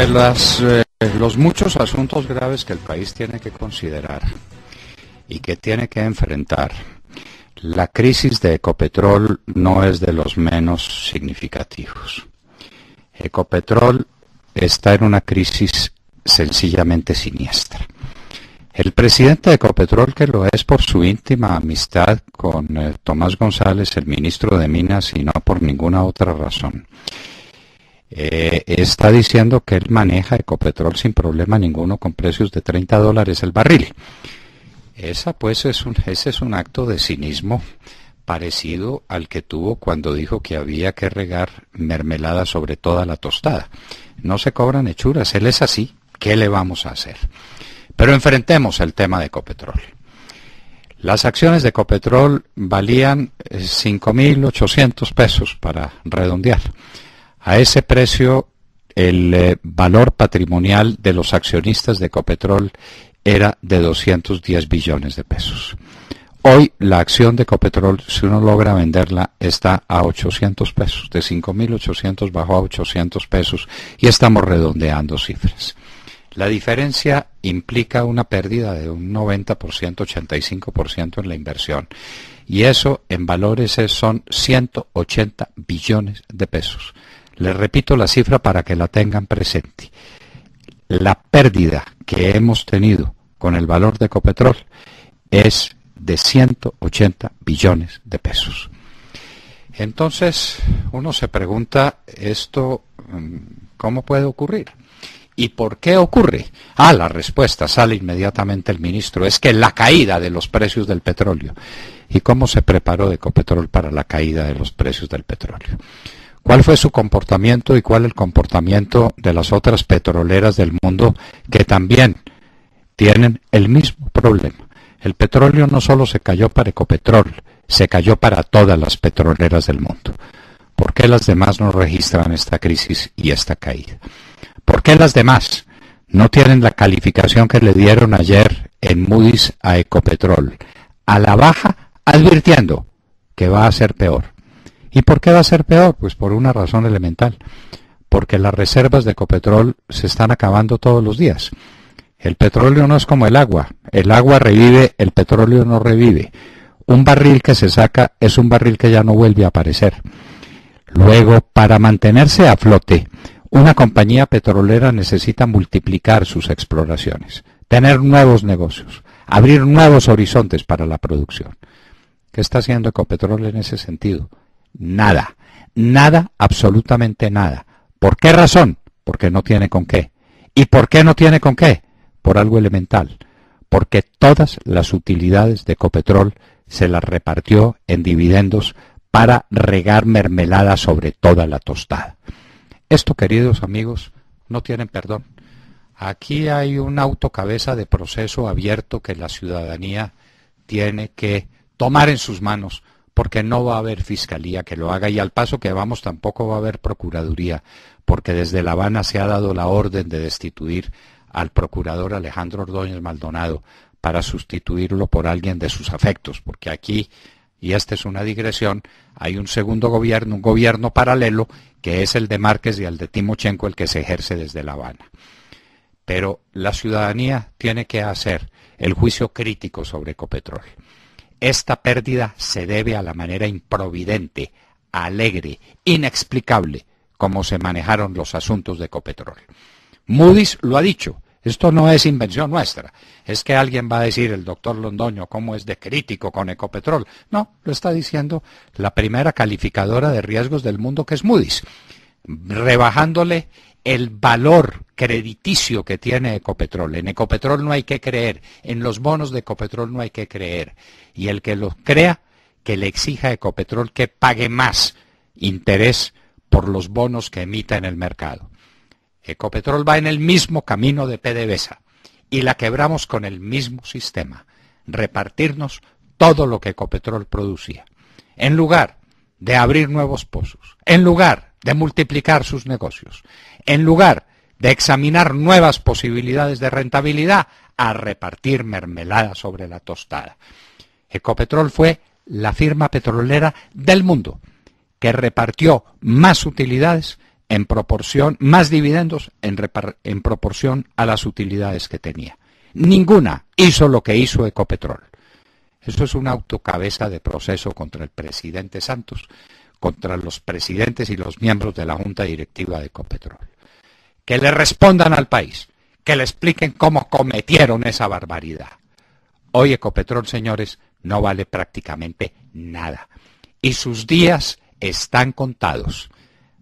Entre los muchos asuntos graves que el país tiene que considerar y que tiene que enfrentar, la crisis de Ecopetrol no es de los menos significativos. Ecopetrol está en una crisis sencillamente siniestra. El presidente de Ecopetrol, que lo es por su íntima amistad con Tomás González, el ministro de Minas, y no por ninguna otra razón, está diciendo que él maneja Ecopetrol sin problema ninguno con precios de $30 el barril. Ese es un acto de cinismo parecido al que tuvo cuando dijo que había que regar mermelada sobre toda la tostada. No se cobran hechuras, él es así, ¿qué le vamos a hacer? Pero enfrentemos el tema de Ecopetrol. Las acciones de Ecopetrol valían 5.800 pesos para redondear. A ese precio, el valor patrimonial de los accionistas de Ecopetrol era de 210 billones de pesos. Hoy la acción de Ecopetrol, si uno logra venderla, está a 800 pesos. De 5.800 bajó a 800 pesos y estamos redondeando cifras. La diferencia implica una pérdida de un 90%, 85% en la inversión. Y eso en valores son 180 billones de pesos. Les repito la cifra para que la tengan presente. La pérdida que hemos tenido con el valor de Ecopetrol es de 180 billones de pesos. Entonces, uno se pregunta, ¿esto cómo puede ocurrir? ¿Y por qué ocurre? La respuesta sale inmediatamente el ministro, es que la caída de los precios del petróleo. ¿Y cómo se preparó Ecopetrol para la caída de los precios del petróleo? ¿Cuál fue su comportamiento y cuál el comportamiento de las otras petroleras del mundo que también tienen el mismo problema? El petróleo no solo se cayó para Ecopetrol, se cayó para todas las petroleras del mundo. ¿Por qué las demás no registran esta crisis y esta caída? ¿Por qué las demás no tienen la calificación que le dieron ayer en Moody's a Ecopetrol? A la baja, advirtiendo que va a ser peor. ¿Y por qué va a ser peor? Pues por una razón elemental. Porque las reservas de Ecopetrol se están acabando todos los días. El petróleo no es como el agua. El agua revive, el petróleo no revive. Un barril que se saca es un barril que ya no vuelve a aparecer. Luego, para mantenerse a flote, una compañía petrolera necesita multiplicar sus exploraciones, tener nuevos negocios, abrir nuevos horizontes para la producción. ¿Qué está haciendo Ecopetrol en ese sentido? Nada, nada, absolutamente nada. ¿Por qué razón? Porque no tiene con qué. ¿Y por qué no tiene con qué? Por algo elemental. Porque todas las utilidades de Ecopetrol se las repartió en dividendos para regar mermelada sobre toda la tostada. Esto, queridos amigos, no tienen perdón. Aquí hay un autocabeza de proceso abierto que la ciudadanía tiene que tomar en sus manos, porque no va a haber fiscalía que lo haga y al paso que vamos tampoco va a haber procuraduría, porque desde La Habana se ha dado la orden de destituir al procurador Alejandro Ordóñez Maldonado para sustituirlo por alguien de sus afectos, porque aquí, y esta es una digresión, hay un segundo gobierno, un gobierno paralelo, que es el de Márquez y el de Timochenko, el que se ejerce desde La Habana. Pero la ciudadanía tiene que hacer el juicio crítico sobre Ecopetrol. Esta pérdida se debe a la manera improvidente, alegre, inexplicable, como se manejaron los asuntos de Ecopetrol. Moody's lo ha dicho. Esto no es invención nuestra. Es que alguien va a decir, el doctor Londoño, cómo es de crítico con Ecopetrol. No, lo está diciendo la primera calificadora de riesgos del mundo, que es Moody's, rebajándole el valor crediticio que tiene Ecopetrol. En Ecopetrol no hay que creer, en los bonos de Ecopetrol no hay que creer. Y el que lo crea, que le exija a Ecopetrol que pague más interés por los bonos que emita en el mercado. Ecopetrol va en el mismo camino de PDVSA y la quebramos con el mismo sistema, repartirnos todo lo que Ecopetrol producía. En lugar de abrir nuevos pozos, en lugar de multiplicar sus negocios, en lugar de examinar nuevas posibilidades de rentabilidad, a repartir mermelada sobre la tostada. Ecopetrol fue la firma petrolera del mundo que repartió más utilidades en proporción, más dividendos en proporción a las utilidades que tenía. Ninguna hizo lo que hizo Ecopetrol. Eso es una autocabeza de proceso contra el presidente Santos, contra los presidentes y los miembros de la Junta Directiva de Ecopetrol. Que le respondan al país, que le expliquen cómo cometieron esa barbaridad. Hoy Ecopetrol, señores, no vale prácticamente nada. Y sus días están contados.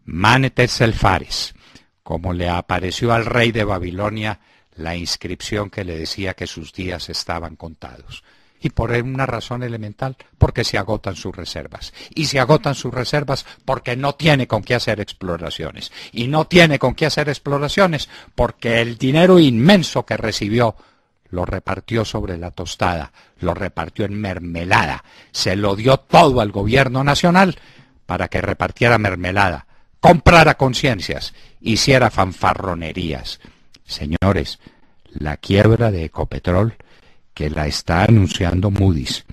Manet Selfares, como le apareció al rey de Babilonia la inscripción que le decía que sus días estaban contados. Y por una razón elemental, porque se agotan sus reservas. Y se agotan sus reservas porque no tiene con qué hacer exploraciones. Y no tiene con qué hacer exploraciones porque el dinero inmenso que recibió lo repartió sobre la tostada, lo repartió en mermelada. Se lo dio todo al gobierno nacional para que repartiera mermelada, comprara conciencias, hiciera fanfarronerías. Señores, la quiebra de Ecopetrol, que la está anunciando Moody's,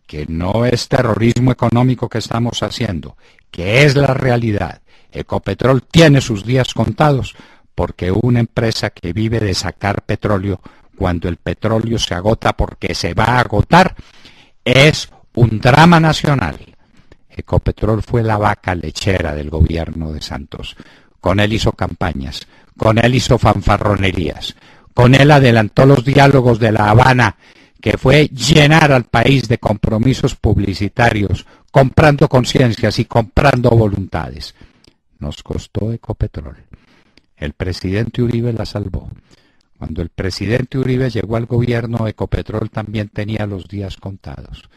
que no es terrorismo económico que estamos haciendo, que es la realidad. Ecopetrol tiene sus días contados porque una empresa que vive de sacar petróleo, cuando el petróleo se agota porque se va a agotar, es un drama nacional. Ecopetrol fue la vaca lechera del gobierno de Santos. Con él hizo campañas, con él hizo fanfarronerías, con él adelantó los diálogos de La Habana, que fue llenar al país de compromisos publicitarios, comprando conciencias y comprando voluntades. Nos costó Ecopetrol. El presidente Uribe la salvó. Cuando el presidente Uribe llegó al gobierno, Ecopetrol también tenía los días contados.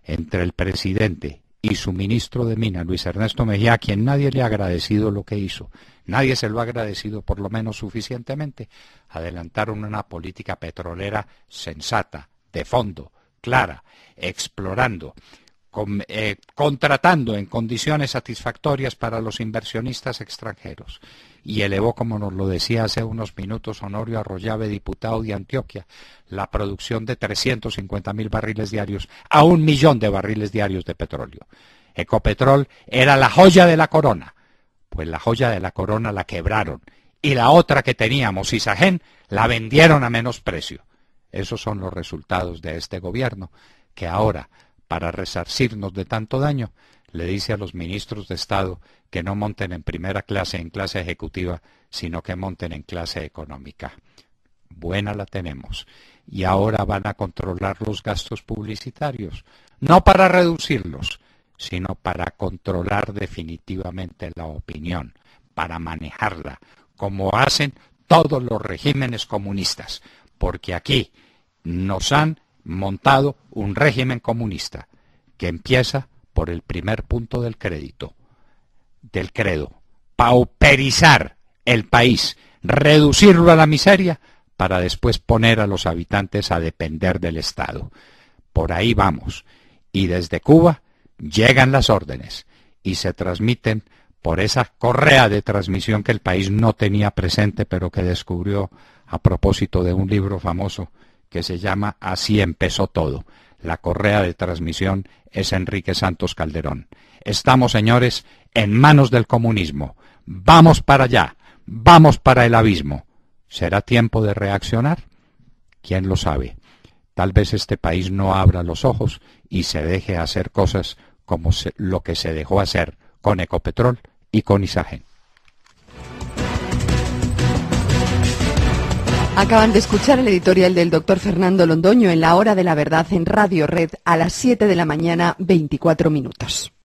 Entre el presidente y su ministro de Minas, Luis Ernesto Mejía, a quien nadie le ha agradecido lo que hizo, nadie se lo ha agradecido por lo menos suficientemente, adelantaron una política petrolera sensata, de fondo, clara, explorando, contratando en condiciones satisfactorias para los inversionistas extranjeros, y elevó, como nos lo decía hace unos minutos Honorio Arroyave, diputado de Antioquia, la producción de 350.000 barriles diarios a 1 millón de barriles diarios de petróleo. Ecopetrol era la joya de la corona, pues la joya de la corona la quebraron, y la otra que teníamos, Isagen, la vendieron a menos precio. Esos son los resultados de este gobierno, que ahora, para resarcirnos de tanto daño, le dice a los ministros de Estado que no monten en primera clase, en clase ejecutiva, sino que monten en clase económica. Buena la tenemos. Y ahora van a controlar los gastos publicitarios, no para reducirlos, sino para controlar definitivamente la opinión, para manejarla, como hacen todos los regímenes comunistas, porque aquí nos han montado un régimen comunista que empieza por el primer punto del crédito, del credo, pauperizar el país, reducirlo a la miseria para después poner a los habitantes a depender del Estado. Por ahí vamos. Y desde Cuba llegan las órdenes y se transmiten por esa correa de transmisión que el país no tenía presente, pero que descubrió a propósito de un libro famoso que se llama Así empezó todo. La correa de transmisión es Enrique Santos Calderón. Estamos, señores, en manos del comunismo. Vamos para allá, vamos para el abismo. ¿Será tiempo de reaccionar? ¿Quién lo sabe? Tal vez este país no abra los ojos y se deje hacer cosas como lo que se dejó hacer con Ecopetrol y con Isagen. Acaban de escuchar el editorial del doctor Fernando Londoño en La Hora de la Verdad en Radio Red a las 7 de la mañana, 24 minutos.